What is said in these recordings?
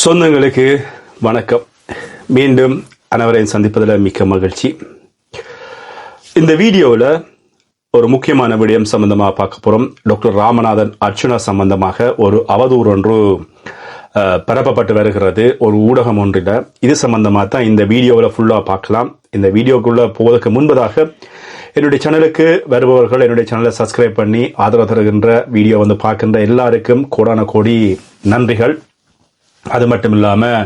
சொந்தங்களுக்கு வணக்கம். மீண்டும் அனைவரையும் சந்திப்பதில் மிக்க மகிழ்ச்சி. இந்த வீடியோவில் ஒரு முக்கியமான விடயம் சம்பந்தமாக பார்க்க போகிறோம். டாக்டர் ராமநாதன் அர்ச்சுனா சம்பந்தமாக ஒரு அவதூறு ஒன்று பரப்பப்பட்டு வருகிறது ஒரு ஊடகம் ஒன்றில். இது சம்பந்தமாக தான் இந்த வீடியோவில் ஃபுல்லாக பார்க்கலாம். இந்த வீடியோக்குள்ளே போவதற்கு முன்பதாக என்னுடைய சேனலுக்கு வருபவர்கள் என்னுடைய சேனலை சப்ஸ்கிரைப் பண்ணி ஆதரவு தருகின்ற வீடியோ பார்க்கின்ற எல்லாருக்கும் கோடான கோடி நன்றிகள். அது மட்டும் இல்லாமல்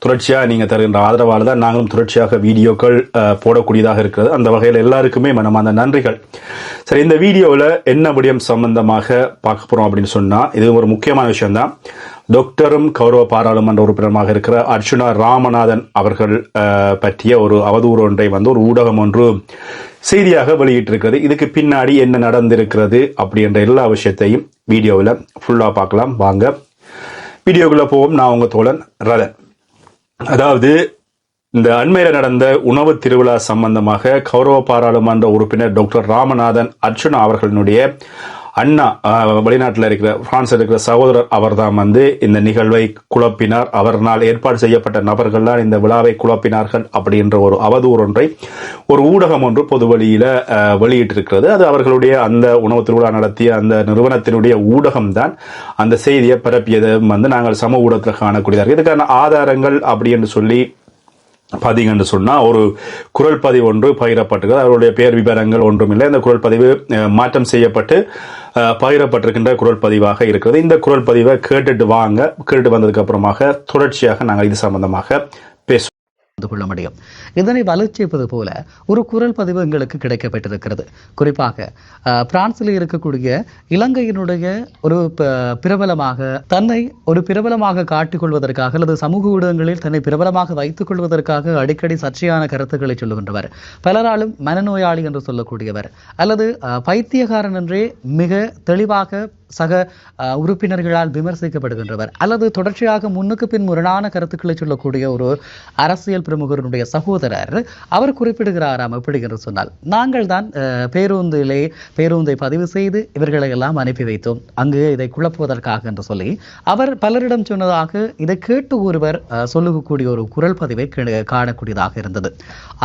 தொடர்ச்சியாக நீங்கள் தருகின்ற ஆதரவால் தான் நாங்களும் தொடர்ச்சியாக வீடியோக்கள் போடக்கூடியதாக இருக்கிறது. அந்த வகையில் எல்லாருக்குமே மனமார்ந்த நன்றிகள். சரி, இந்த வீடியோவில் என்ன விடயம் சம்பந்தமாக பார்க்க போகிறோம் அப்படின்னு சொன்னால், இது ஒரு முக்கியமான விஷயம்தான். டாக்டரும் கௌரவ பாராளுமன்ற உறுப்பினருமாக இருக்கிற அர்ச்சுனா ராமநாதன் அவர்கள் பற்றிய ஒரு அவதூறு ஒன்றை ஒரு ஊடகம் ஒன்று செய்தியாக வெளியிட்டிருக்கிறது. இதுக்கு பின்னாடி என்ன நடந்திருக்கிறது அப்படின்ற எல்லா விஷயத்தையும் வீடியோவில் ஃபுல்லாக பார்க்கலாம். வாங்க வீடியோக்குள்ள போவோம். நான் உங்க தோழன் ரதன். அதாவது இந்த அண்மையில் நடந்த உணவு திருவிழா சம்பந்தமாக கௌரவ பாராளுமன்ற உறுப்பினர் டாக்டர் ராமநாதன் அர்ச்சுனா அவர்களுடைய அண்ணா, வெளிநாட்டில் இருக்கிற பிரான்ஸில் இருக்கிற சகோதரர் அவர் தான் இந்த நிகழ்வை குழப்பினார். அவர்களால் ஏற்பாடு செய்யப்பட்ட நபர்கள்லாம் இந்த விழாவை குழப்பினார்கள் அப்படின்ற ஒரு அவதூறு ஒன்றை ஒரு ஊடகம் ஒன்று பொது வழியில வெளியிட்டிருக்கிறது. அது அவர்களுடைய அந்த உணவு திருவிழா நடத்திய அந்த நிறுவனத்தினுடைய ஊடகம் தான் அந்த செய்தியை பரப்பியதை நாங்கள் சமூக ஊடகத்தில் காணக்கூடியதாக. இதுக்கான ஆதாரங்கள் அப்படி என்று சொல்லி பார்த்தீங்கன்னு சொன்னால், ஒரு குரல் பதிவு ஒன்று பகிரப்பட்டிருக்கிறது. அவருடைய பெயர் விவரங்கள் ஒன்றுமில்லை. இந்த குரல் பதிவு மாற்றம் செய்யப்பட்டு பகிரப்பட்டிருக்கின்ற குரல் பதிவாக இருக்கிறது. இந்த குரல் பதிவை கேட்டுட்டு வந்ததுக்கு அப்புறமாக தொடர்ச்சியாக நாங்கள் இது சம்பந்தமாக பேசுவோம் கொள்ள முடியும். இதனை வளர்ச்சிப்பது போல ஒரு குரல் பதிவு எங்களுக்கு கிடைக்கப்பட்டிருக்கிறது. குறிப்பாக பிரான்சில் இருக்கக்கூடிய இலங்கையினுடைய ஒரு பிரபலமாக காட்டிக்கொள்வதற்காக அல்லது சமூக ஊடகங்களில் தன்னை பிரபலமாக வைத்துக் கொள்வதற்காக அடிக்கடி சர்ச்சையான கருத்துக்களை சொல்லுகின்றவர், பலராலும் மனநோயாளி என்று சொல்லக்கூடியவர் அல்லது பைத்தியகாரன் என்றே மிக தெளிவாக சக உறுப்பினர்களால் விமர்சிக்கப்படுகின்றவர் அல்லது தொடர்ச்சியாக முன்னுக்கு பின் முரணான கருத்துக்களை சொல்லக்கூடிய ஒரு அரசியல் பிரமுகருடைய சகோதரர் அவர் குறிப்பிடுகிறாராம். எப்படி என்று சொன்னால், நாங்கள் தான் பேருந்தை பதிவு செய்து இவர்களை எல்லாம் அனுப்பி வைத்தோம் அங்கு இதை குழப்புவதற்காக என்று சொல்லி அவர் பலரிடம் சொன்னதாக இதை கேட்டு ஒருவர் சொல்லக்கூடிய ஒரு குரல் பதிவை காணக்கூடியதாக இருந்தது.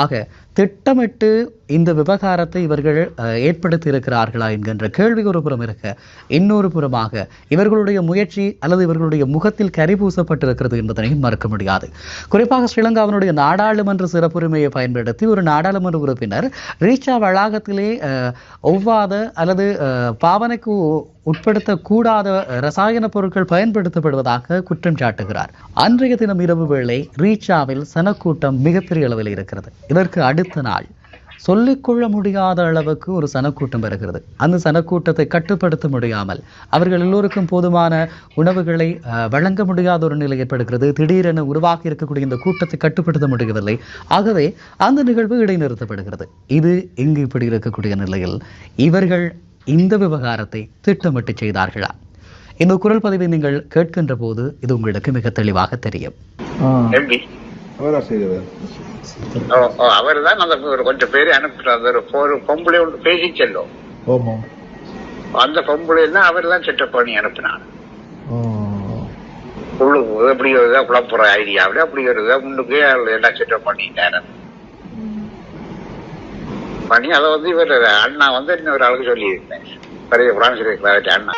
ஆக திட்டமிட்டு இந்த விவகாரத்தை இவர்கள் ஏற்படுத்தி இருக்கிறார்களா என்கின்ற கேள்வி ஒரு புறம் இருக்க, இன்னொரு புறமாக இவர்களுடைய முயற்சி அல்லது இவர்களுடைய முகத்தில் கரிபூசப்பட்டிருக்கிறது என்பதனை மறுக்க முடியாது. குறிப்பாக ஸ்ரீலங்காவினுடைய நாடாளுமன்ற சிறப்புரிமையை பயன்படுத்தி ஒரு நாடாளுமன்ற உறுப்பினர் ரீச்சா வளாகத்திலே ஒவ்வாத அல்லது பாவனைக்கு உட்படுத்தக்கூடாத ரசாயன பொருட்கள் பயன்படுத்தப்படுவதாக குற்றம் சாட்டுகிறார். அன்றைய தினம் இரவு வேளை ரீச்சாவில் சனக்கூட்டம் மிகப்பெரிய அளவில் இருக்கிறது. இதற்கு அடுத்த நாள் சொல்லிக்கொள்ள முடியாத அளவுக்கு ஒரு சனக்கூட்டம் வருகிறது. அந்த சனக்கூட்டத்தை கட்டுப்படுத்த முடியாமல் அவர்கள் எல்லோருக்கும் போதுமான உணவுகளை வழங்க முடியாத ஒரு நிலை ஏற்படுகிறது. திடீரென உருவாக்கி இருக்கக்கூடிய இந்த கூட்டத்தை கட்டுப்படுத்த முடியவில்லை. ஆகவே அந்த நிகழ்வு இடைநிறுத்தப்படுகிறது. இது இங்கு இப்படி இருக்கக்கூடிய நிலையில் இவர்கள் இந்த விவகாரத்தை திட்டமிட்டு செய்தார்களா? இந்த குரல் பதிவை நீங்கள் கேட்கின்ற போது இது உங்களுக்கு மிக தெளிவாக தெரியும். அவர் தான் அந்த கொஞ்சம் பேரை அனுப்பினார். ஒரு பொம்பளை ஒன்று பேசி செல்லும், அந்த பொம்பளை தான் அவர் தான் செட்டப் பண்ணி அனுப்பினார். எப்படி வருதா குழப்புற ஐடியாவில் அப்படி வருதா முன்னுக்கு எல்லாம் செட்டப் பண்ணிட்டாரு பண்ணி அதை இவர் அண்ணா இன்னொரு ஆளுக்கு சொல்லி இருந்தேன், பெரிய பிரான்ஸ் அண்ணா.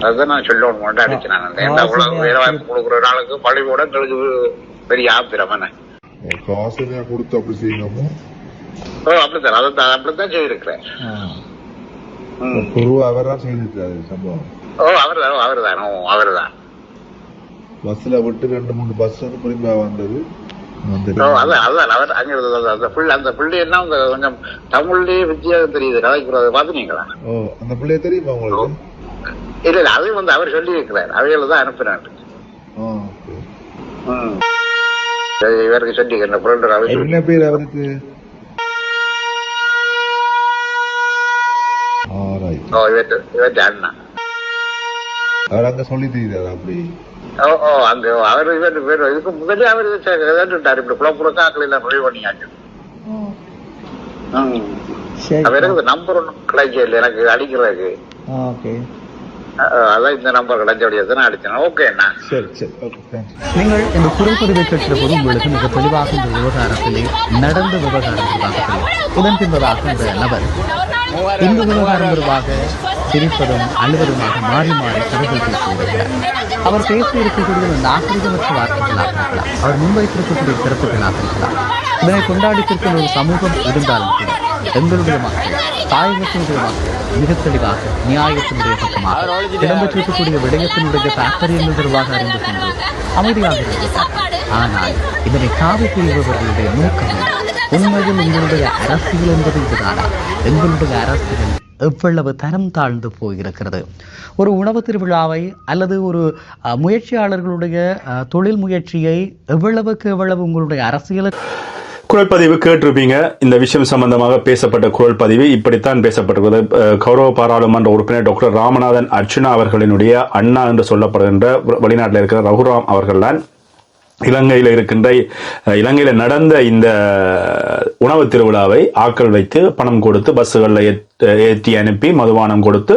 அதுதான் நான் சொல்லணும் அடிச்சு நான் எந்த வேலை வாய்ப்பு கொடுக்குற ஒரு ஆளுக்கு பள்ளிக்கூட எங்களுக்கு பெரிய ஆத்திரமான கொடுத்து அப்படி செய்யணுமோ அப்படித்தான் அதான் அப்படித்தான் செய்திருக்கிறேன். அவர்தான் பஸ்ல விட்டு 2-3 பஸ் புரிம்பா வந்தது. அந்த பிள்ளை என்ன கொஞ்சம் தமிழ்லயே வித்தியாசம் தெரியுது கதைக்கிறது பாத்துனீங்களா? அந்த பிள்ளைய தெரியுமா உங்களுக்கு? இல்ல அது அவர் சொல்லி இருக்கிறார், அவையில தான் அனுப்பினாரு. இவருக்கு சொல்லி என்ன பேர் அவருக்கு? அண்ணா அவர் அங்க சொல்லி தெரியுது அப்படி. அந்த அவர் இதுக்கு முதலே அவர் இப்படி குழப்புறக்காக்கள் எல்லாம் நுழைவு பண்ணியாச்சு. அவருக்கு நம்பர் ஒன்றும் கிடைக்கல எனக்கு அடிக்கிறதுக்கு. அதான் இந்த நம்பர் கிடைச்சபடியாக நான் அடிச்சேன். ஓகேண்ணா. சரி சரி ஓகே தேங்க்ஸ். நீங்கள் இந்த குரல் பதிவை கேட்கிற போது உங்களுக்கு மிக தெளிவாக இந்த விவகாரத்திலே நடந்த விவகாரம் தொடர்பாக இதன் பின்பதாக இந்த நபர் இந்த விவகாரம் தொடர்பாக சிரிப்பதும் அழுவதுமாக மாறி மாறி கதைகள் பேசியிருக்கிறார். அவர் பேசியிருக்கக்கூடிய நாகரிகமற்ற வார்த்தைகளாக இருக்கலாம், அவர் முன்வைத்திருக்கக்கூடிய கருத்துக்களாக இருக்கலாம். இதனை கொண்டாடித்திருக்கிற ஒரு சமூகம் இருந்தாலும் கூட எங்களுடைய மக்கள், தாயகத்தினுடைய மக்கள் மிக தெளிவாக நியாயத்தினுடைய பக்கமாக இடம்பெற்றிருக்கக்கூடிய விடயத்தினுடைய தாற்பயங்கள் தொடர்பாக அறிந்து கொண்டு அமைதியாக இருக்கிறார். ஆனால் இதனை காவு செய்பவர்களுடைய நோக்கம் உண்மையில் எங்களுடைய அரசியல் என்பது இதுதானா? எங்களுடைய அரசியல் எவ்வளவு தரம் தாழ்ந்து போயிருக்கிறது. ஒரு உணவு திருவிழாவை அல்லது ஒரு முயற்சியாளர்களுடைய தொழில் முயற்சியை எவ்வளவுக்கு எவ்வளவு உங்களுடைய அரசியல் குரல் பதிவு கேட்டிருப்பீங்க. இந்த விஷயம் சம்பந்தமாக பேசப்பட்ட குரல் பதிவு இப்படித்தான் பேசப்பட்டிருக்கிறது. கௌரவ பாராளுமன்ற உறுப்பினர் டாக்டர் ராமநாதன் அர்ச்சுனா அவர்களினுடைய அண்ணா என்று சொல்லப்படுகின்ற வெளிநாட்டில் இருக்கிற ரகுராம் அவர்கள்தான் இலங்கையில நடந்த இந்த உணவு திருவிழாவை ஆட்கள் வைத்து பணம் கொடுத்து பஸ்ஸுகளில் ஏற்றி அனுப்பி மதுபானம் கொடுத்து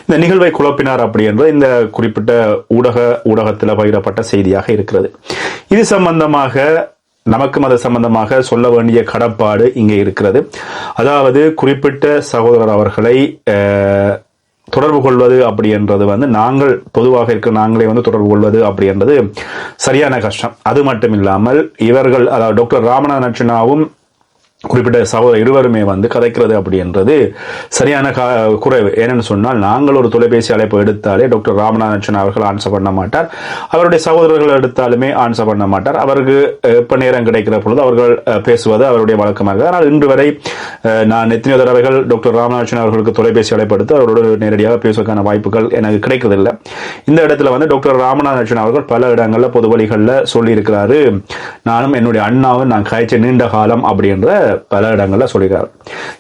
இந்த நிகழ்வை குழப்பினார் அப்படி என்ற இந்த குறிப்பிட்ட ஊடகத்தில் பகிரப்பட்ட செய்தியாக இருக்கிறது. இது சம்பந்தமாக நமக்கும் அது சம்பந்தமாக சொல்ல வேண்டிய கடப்பாடு இங்கே இருக்கிறது. அதாவது குறிப்பிட்ட சகோதரர் அவர்களை தொடர்பு கொள்வது அப்படி என்றது நாங்கள் பொதுவாக இருக்கிற நாங்களே தொடர்பு கொள்வது அப்படி என்றது சரியான கஷ்டம். அது மட்டும் இல்லாமல் இவர்கள், அதாவது டாக்டர் ராமநாதன் அர்ச்சுனாவும் குறிப்பிட்ட சகோதரர் இருவருமே கதைக்கிறது அப்படி என்றது சரியான குறைவு. ஏனென்னு சொன்னால் நாங்கள் ஒரு தொலைபேசி அழைப்பு எடுத்தாலே டாக்டர் ராமநாதன் அர்ச்சுனா அவர்கள் ஆன்சர் பண்ண மாட்டார், அவருடைய சகோதரர்கள் எடுத்தாலுமே ஆன்சர் பண்ண மாட்டார். அவருக்கு எப்ப நேரம் கிடைக்கிற பொழுது அவர்கள் பேசுவது அவருடைய வழக்கமாக. ஆனால் இன்று வரை நான் எத்தனையோ தடவைகள் டாக்டர் ராமநாதன் அர்ச்சுனா அவர்களுக்கு தொலைபேசி அழைப்பு எடுத்து அவரோடு நேரடியாக பேசுவதற்கான வாய்ப்புகள் எனக்கு கிடைக்கிறதில்லை. இந்த இடத்துல டாக்டர் ராமநாதன் அர்ச்சுனா அவர்கள் பல இடங்களில் பொது வழிகளில் சொல்லி இருக்கிறாரு, நானும் என்னுடைய அண்ணாவும் நான் காய்ச்ச நீண்ட காலம் அப்படின்ற பல இடங்கள்ல சொல்லியிருக்காரு.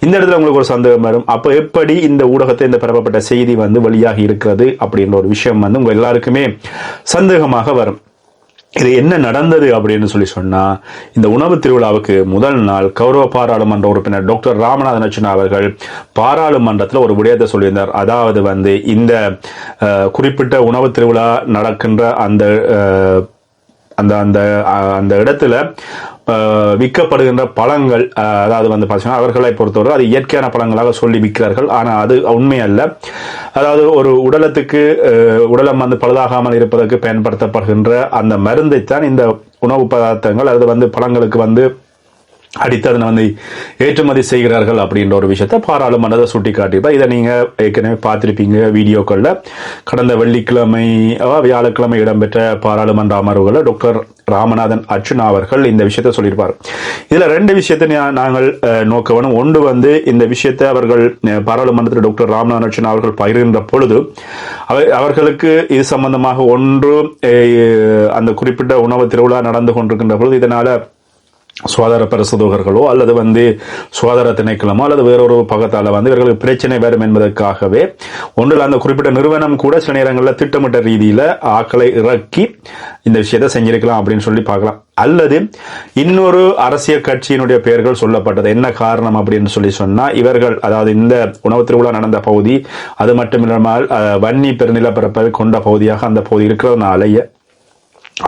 இந்த இடத்துல உங்களுக்கு ஒரு சந்தேகம் வரும், அப்ப எப்படி இந்த ஊடகத்தை இந்த பரப்பப்பட்ட செய்தி வெளியாகி இருக்கிறது அப்படின்ற ஒரு விஷயம் உங்க எல்லாருக்குமே சந்தேகமாக வரும். இது என்ன நடந்தது அப்படின்னு சொன்னா, இந்த உணவு திருவிழாவுக்கு முதல் நாள் கௌரவ பாராளுமன்ற உறுப்பினர் டாக்டர் ராமநாதன் அர்ச்சுனா அவர்கள் பாராளுமன்றத்தில் ஒரு விடயத்தை சொல்லியிருந்தார். அதாவது இந்த குறிப்பிட்ட உணவு திருவிழா நடக்கின்ற அந்த அந்த இடத்துல விற்கப்படுகின்ற பழங்கள், அதாவது பார்த்தீங்கன்னா அவர்களை பொறுத்தவரை அது இயற்கையான பழங்களாக சொல்லி விற்கிறார்கள். ஆனால் அது உண்மை அல்ல. அதாவது ஒரு உடலம் பழுதாகாமல் இருப்பதற்கு பயன்படுத்தப்படுகின்ற அந்த மருந்தைத்தான் இந்த உணவு பதார்த்தங்கள் அது பழங்களுக்கு அடித்து அதனை ஏற்றுமதி செய்கிறார்கள் அப்படின்ற ஒரு விஷயத்தை பாராளுமன்றத்தை சுட்டி காட்டியிருப்பார். இதை நீங்க ஏற்கனவே பார்த்திருப்பீங்க வீடியோக்கள்ல. கடந்த வெள்ளிக்கிழமை வியாழக்கிழமை இடம்பெற்ற பாராளுமன்ற அமர்வுகளில் டாக்டர் ராமநாதன் அர்ச்சுனா அவர்கள் இந்த விஷயத்தை சொல்லியிருப்பார். இதுல ரெண்டு விஷயத்தை நாங்கள் நோக்க வேணும். ஒன்று இந்த விஷயத்தை அவர்கள் பாராளுமன்றத்தில் டாக்டர் ராமநாதன் அர்ச்சுனா அவர்கள் பகிர்கின்ற பொழுது அவர்களுக்கு இது சம்பந்தமாக ஒன்று அந்த குறிப்பிட்ட உணவு திருவிழா நடந்து கொண்டிருக்கின்ற பொழுது இதனால சுகாதார பரிசோதகர்களோ அல்லது சுகாதார திணைக்களமோ அல்லது வேறொரு பக்கத்தால இவர்களுக்கு பிரச்சனை வரும் என்பதற்காகவே ஒன்றில் அந்த குறிப்பிட்ட நிறுவனம் கூட சில நேரங்களில் திட்டமிட்ட ரீதியில ஆட்களை இறக்கி இந்த விஷயத்தை செஞ்சிருக்கலாம் அப்படின்னு சொல்லி பார்க்கலாம். அல்லது இன்னொரு அரசியல் கட்சியினுடைய பெயர்கள் சொல்லப்பட்டது. என்ன காரணம் அப்படின்னு சொன்னா, இவர்கள் அதாவது இந்த உணவு திருவிழா நடந்த பகுதி அது மட்டுமில்லாமல் வன்னி பெருநிலப்பரப்பை கொண்ட பகுதியாக அந்த பகுதி இருக்கிறதுனாலேயே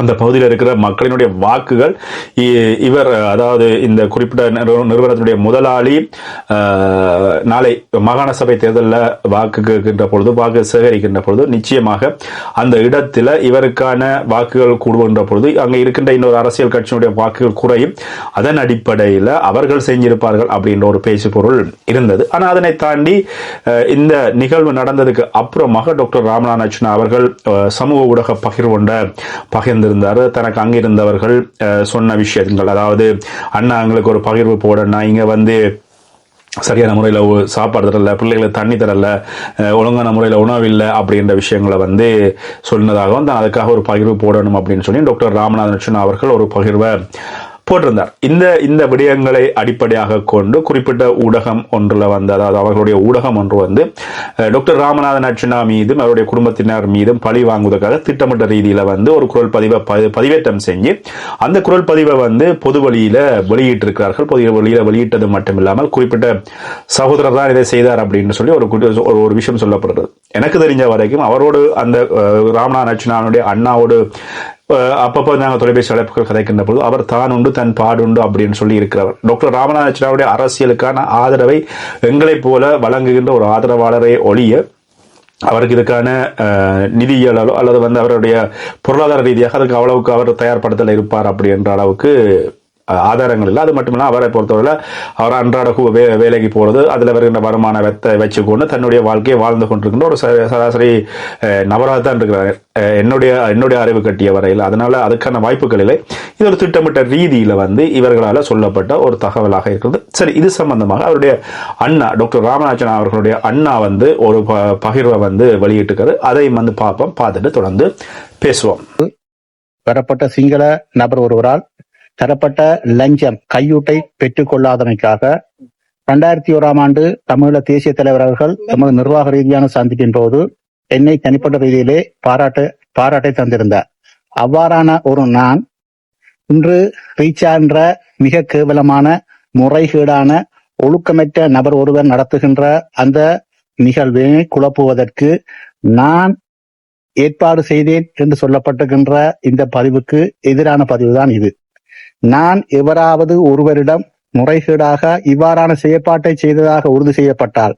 அந்த பகுதியில் இருக்கிற மக்களினுடைய வாக்குகள் இவர், அதாவது இந்த குறிப்பிட்ட நிறுவனத்தினுடைய முதலாளி நாளை மாகாண சபை தேர்தலில் வாக்கு கேட்கின்ற பொழுது, வாக்கு சேகரிக்கின்ற பொழுது நிச்சயமாக அந்த இடத்துல இவருக்கான வாக்குகள் கூடுகின்ற பொழுது அங்கே இருக்கின்ற இன்னொரு அரசியல் கட்சியினுடைய வாக்குகள் குறையும். அதன் அடிப்படையில் அவர்கள் செஞ்சிருப்பார்கள் அப்படின்ற ஒரு பேச்சு பொருள் இருந்தது. ஆனால் அதனை தாண்டி இந்த நிகழ்வு நடந்ததுக்கு அப்புறமாக டாக்டர் ராமநாதன் அர்ச்சுனா அவர்கள் சமூக ஊடக பகிர்ந்திருந்தார். தனக்கு அங்கிருந்தவர்கள் சொன்ன விஷயங்கள், அதாவது அண்ணா எங்களுக்கு ஒரு பகிர்வு போடனா, இங்க சரியான முறையில் சாப்பாடு தரல, பிள்ளைகளுக்கு தண்ணி தரல, ஒழுங்கான முறையில் உணவு இல்லை அப்படின்ற விஷயங்களை சொன்னதாகவும் அதுக்காக ஒரு பகிர்வு போடணும் அப்படின்னு சொல்லி டாக்டர் ராமநாதன் அர்ச்சுனா அவர்கள் ஒரு பகிர்வை போட்டிருந்தார். இந்த விடயங்களை அடிப்படையாக கொண்டு குறிப்பிட்ட ஊடகம் ஒன்றுல வந்து, அதாவது அவர்களுடைய ஊடகம் ஒன்று வந்து டாக்டர் ராமநாதன் அர்ச்சுனா மீதும் அவருடைய குடும்பத்தினர் மீதும் பழி வாங்குவதற்காக திட்டமிட்ட ரீதியில வந்து ஒரு குரல் பதிவேற்றம் செஞ்சு அந்த குரல் பதிவை வந்து பொது வழியில வெளியிட்டிருக்கிறார்கள். பொது வழியில வெளியிட்டது மட்டும் இல்லாமல் குறிப்பிட்ட சகோதரர் தான் இதை செய்தார் அப்படின்னு சொல்லி ஒரு விஷயம் சொல்லப்படுறது. எனக்கு தெரிஞ்ச வரைக்கும் அவரோடு அந்த ராமநாதன் அர்ச்சுனாவுடைய அண்ணாவோடு அப்பப்போ நாங்கள் தொலைபேசி அழைப்புகள் கதைக்கின்ற பொழுது அவர் தான் உண்டு தன் பாடுண்டு அப்படின்னு சொல்லி இருக்கிறவர். டாக்டர் ராமநாதன் அர்ச்சுனாவுடைய அரசியலுக்கான ஆதரவை எங்களைப் போல வழங்குகின்ற ஒரு ஆதரவாளரை ஒழிய அவருக்கு இதுக்கான நிதியியலோ அல்லது வந்து அவருடைய பொருளாதார ரீதியாக அதுக்கு அவ்வளவுக்கு அவர் தயார்படுத்தல இருப்பார் அப்படின்ற அளவுக்கு ஆதாரங்கள் இல்லை. அது மட்டுமில்ல அவரை பொறுத்தவரை அவர் அன்றாட வேலைக்கு போறது, அதுல வருகின்ற வருமானத்தை வச்சுக்கொண்டு தன்னுடைய வாழ்க்கையை வாழ்ந்து கொண்டிருக்கின்ற ஒரு சராசரி நபராக தான் இருக்கிறார் என்னுடைய அறிவு கட்டிய வரையில். அதனால அதுக்கான வாய்ப்புகள் இல்லை. இது ஒரு திட்டமிட்ட ரீதியில வந்து இவர்களால் சொல்லப்பட்ட ஒரு தகவலாக இருக்கிறது. சரி, இது சம்பந்தமாக அவருடைய அண்ணா டாக்டர் ராமநாதன் அவர்களுடைய அண்ணா வந்து ஒரு பகிர்வை வந்து வெளியிட்டிருக்காரு. அதை வந்து பார்த்துட்டு தொடர்ந்து பேசுவோம். பெறப்பட்ட சிங்கள நபர் ஒருவரால் தரப்பட்ட லஞ்சம் கையூட்டை பெற்றுக் கொள்ளாதமைக்காக 2001ஆம் ஆண்டு தமிழீழ தேசிய தலைவர் அவர்கள் எமது நிர்வாக ரீதியான சந்திப்பின் போது என்னை தனிப்பட்ட ரீதியிலே பாராட்டை தந்திருந்தார். அவ்வாறான ஒரு நான் இன்று ரீச்சா என்ற மிக கேவலமான முறைகேடான ஒழுக்கமற்ற நபர் ஒருவர் நடத்துகின்ற அந்த நிகழ்வினை குழப்புவதற்கு நான் ஏற்பாடு செய்தேன் என்று சொல்லப்பட்டிருக்கின்ற இந்த பதிவுக்கு எதிரான பதிவுதான் இது. நான் எவராவது ஒருவரிடம் முறைகேடாக இவ்வாறான செயற்பாட்டை செய்ததாக உறுதி செய்யப்பட்டால்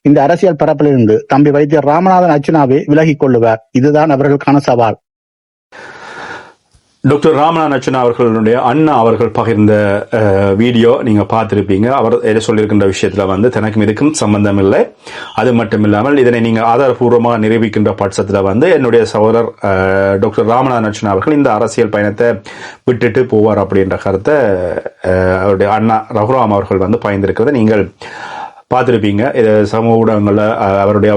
இந்த அரசியல் பரப்பிலிருந்து தம்பி வைத்தியர் ராமநாதன் அர்ச்சுனாவை விலகிக் கொள்ளுவார். இதுதான் அவர்களுக்கான சவால். டாக்டர் ராமநாதன் அர்ச்சுனா அவர்களுடைய அண்ணா அவர்கள் பகிர்ந்த வீடியோ நீங்க பார்த்திருப்பீங்க. அவர் எதை சொல்லியிருக்கின்ற விஷயத்துல வந்து தனக்கும் இதுக்கும் சம்பந்தம் இல்லை. அது மட்டும் இல்லாமல் இதனை நீங்க ஆதாரபூர்வமாக நிரூபிக்கின்ற பட்சத்துல வந்து என்னுடைய சகோதரர் டாக்டர் ராமநாதன் அர்ச்சுனா அவர்கள் இந்த அரசியல் பயணத்தை விட்டுட்டு போவார் அப்படின்ற கருத்தை அவருடைய அண்ணா ரகுராம் அவர்கள் வந்து பயந்திருக்கிறத நீங்கள் பார்த்துருப்பீங்க. இது சமூக ஊடகங்களில் அவருடைய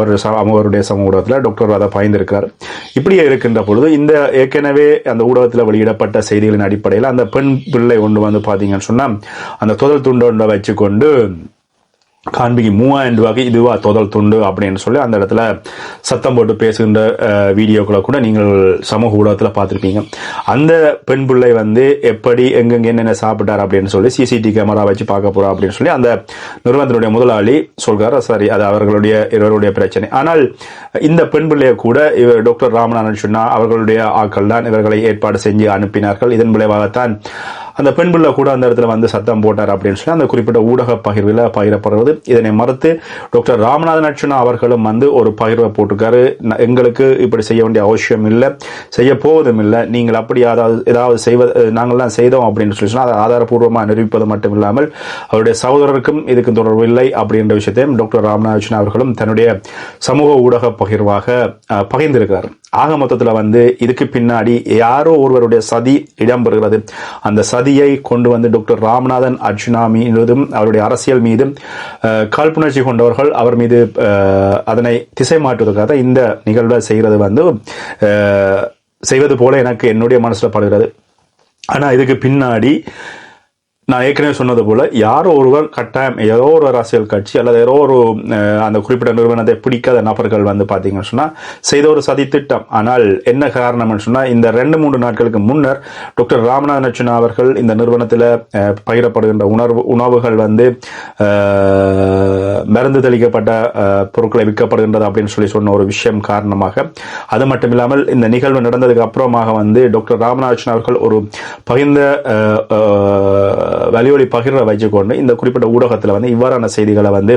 சமூக ஊடகத்தில் டாக்டர் அதை பயந்திருக்கிறார். இப்படியே இருக்கின்ற பொழுது இந்த ஏற்கனவே அந்த ஊடகத்தில் வெளியிடப்பட்ட செய்திகளின் அடிப்படையில் அந்த பெண் பிள்ளை ஒன்று வந்து பார்த்தீங்கன்னு சொன்னால் அந்த தொதல் துண்டு ஒன்றை வச்சுக்கொண்டு காண்பிக்கு 3000 ரூபாய்க்கு இதுவா தொதல் துண்டு அப்படின்னு சொல்லி அந்த இடத்துல சத்தம் போட்டு பேசுகின்ற வீடியோக்களை கூட நீங்கள் சமூக ஊடகத்தில் பார்த்துருப்பீங்க. அந்த பெண் பிள்ளை வந்து எப்படி எங்கெங்க என்னென்ன சாப்பிட்டார் அப்படின்னு சொல்லி சிசிடிவி கேமரா வச்சு பார்க்க போறா அப்படின்னு சொல்லி அந்த நிறுவனத்தினுடைய முதலாளி சொல்றாரு. சரி, அது இவருடைய பிரச்சனை. ஆனால் இந்த பெண் பிள்ளையை கூட டாக்டர் ராமநாதன் சொன்னா அவர்களுடைய ஆட்கள் தான் இவர்களை ஏற்பாடு செஞ்சு அனுப்பினார்கள். இதன் விளைவாகத்தான் அந்த பெண் பிள்ளை கூட அந்த இடத்துல வந்து சத்தம் போட்டார் அப்படின்னு சொல்லி அந்த குறிப்பிட்ட ஊடக பகிர்வில் பகிரப்படுவது. இதனை மறுத்து டாக்டர் ராமநாதன் அர்ச்சுனா அவர்களும் வந்து ஒரு பகிர்வை போட்டிருக்காரு. எங்களுக்கு இப்படி செய்ய வேண்டிய அவசியம் இல்லை, செய்ய போவதும் இல்லை, நீங்கள் அப்படி ஏதாவது செய்வது நாங்கள்லாம் செய்தோம் அப்படின்னு சொல்லி சொன்னால் அதை ஆதாரபூர்வமாக நிரூபிப்பது மட்டும் இல்லாமல் அவருடைய சகோதரருக்கும் இதுக்கு தொடர்பு இல்லை அப்படின்ற விஷயத்தையும் டாக்டர் ராமநாதன் அர்ச்சுனா அவர்களும் தன்னுடைய சமூக ஊடக பகிர்வாக பகிர்ந்திருக்கிறார். ஆக மொத்தத்தில் வந்து இதுக்கு பின்னாடி யாரோ ஒருவருடைய சதி இடம்பெறுகிறது. அந்த சதியை கொண்டு வந்து டாக்டர் ராமநாதன் அர்ச்சுனா மீதும் அவருடைய அரசியல் மீதும் காழ்ப்புணர்ச்சி கொண்டவர்கள் அவர் மீது அதனை திசை மாற்றுவதற்காக இந்த நிகழ்வை செய்வது போல எனக்கு என்னுடைய மனசுல படுகிறது. ஆனா இதுக்கு பின்னாடி நான் ஏற்கனவே சொன்னது போல யாரோ ஒருவர் கட்டாயம் ஏதோ ஒரு அரசியல் கட்சி அல்லது ஏதோ ஒரு அந்த குறிப்பிட்ட நிறுவனத்தை பிடிக்காத நபர்கள் வந்து பார்த்தீங்கன்னு சொன்னால் செய்த ஒரு சதி திட்டம். ஆனால் என்ன காரணம்னு சொன்னால் இந்த 2-3 நாட்களுக்கு முன்னர் டாக்டர் ராமநாதன் அர்ச்சுனா அவர்கள் இந்த நிறுவனத்தில் பகிரப்படுகின்ற உணவுகள் வந்து மருந்து தெளிக்கப்பட்ட பொருட்களை விற்கப்படுகின்றது அப்படின்னு சொல்லி சொன்ன ஒரு விஷயம் காரணமாக, அது மட்டும் இல்லாமல் இந்த நிகழ்வு நடந்ததுக்கு அப்புறமாக வந்து டாக்டர் ராமநாதன் அர்ச்சுனா அவர்கள் ஒரு பகிர்ந்த வலியொலி பகிர்வை வச்சுக்கொண்டு இந்த குறிப்பிட்ட ஊடகத்தில் வந்து இவ்வாறான செய்திகளை வந்து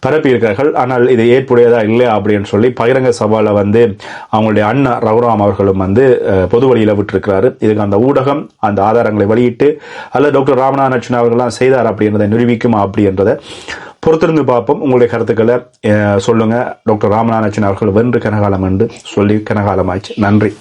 பரப்பி இருக்கிறார்கள். ஆனால் இது ஏற்புடையதா இல்லையா அப்படின்னு சொல்லி பகிரங்க சவாலை வந்து அவங்களுடைய அண்ணா ரகுராம் அவர்களும் வந்து பொது வழியில் விட்டிருக்கிறாரு. இதுக்கு அந்த ஊடகம் அந்த ஆதாரங்களை வெளியிட்டு அல்லது டாக்டர் ராமநாதன் அர்ச்சுனா அவர்கள்லாம் செய்தார் அப்படின்றத நிரூபிக்குமா அப்படின்றத பொறுத்திருந்து பார்ப்போம். உங்களுடைய கருத்துக்களை சொல்லுங்க. டாக்டர் ராமநாதன் அர்ச்சுனா அவர்கள் வென்று கனகாலம் என்று சொல்லி கனகாலமாச்சு. நன்றி.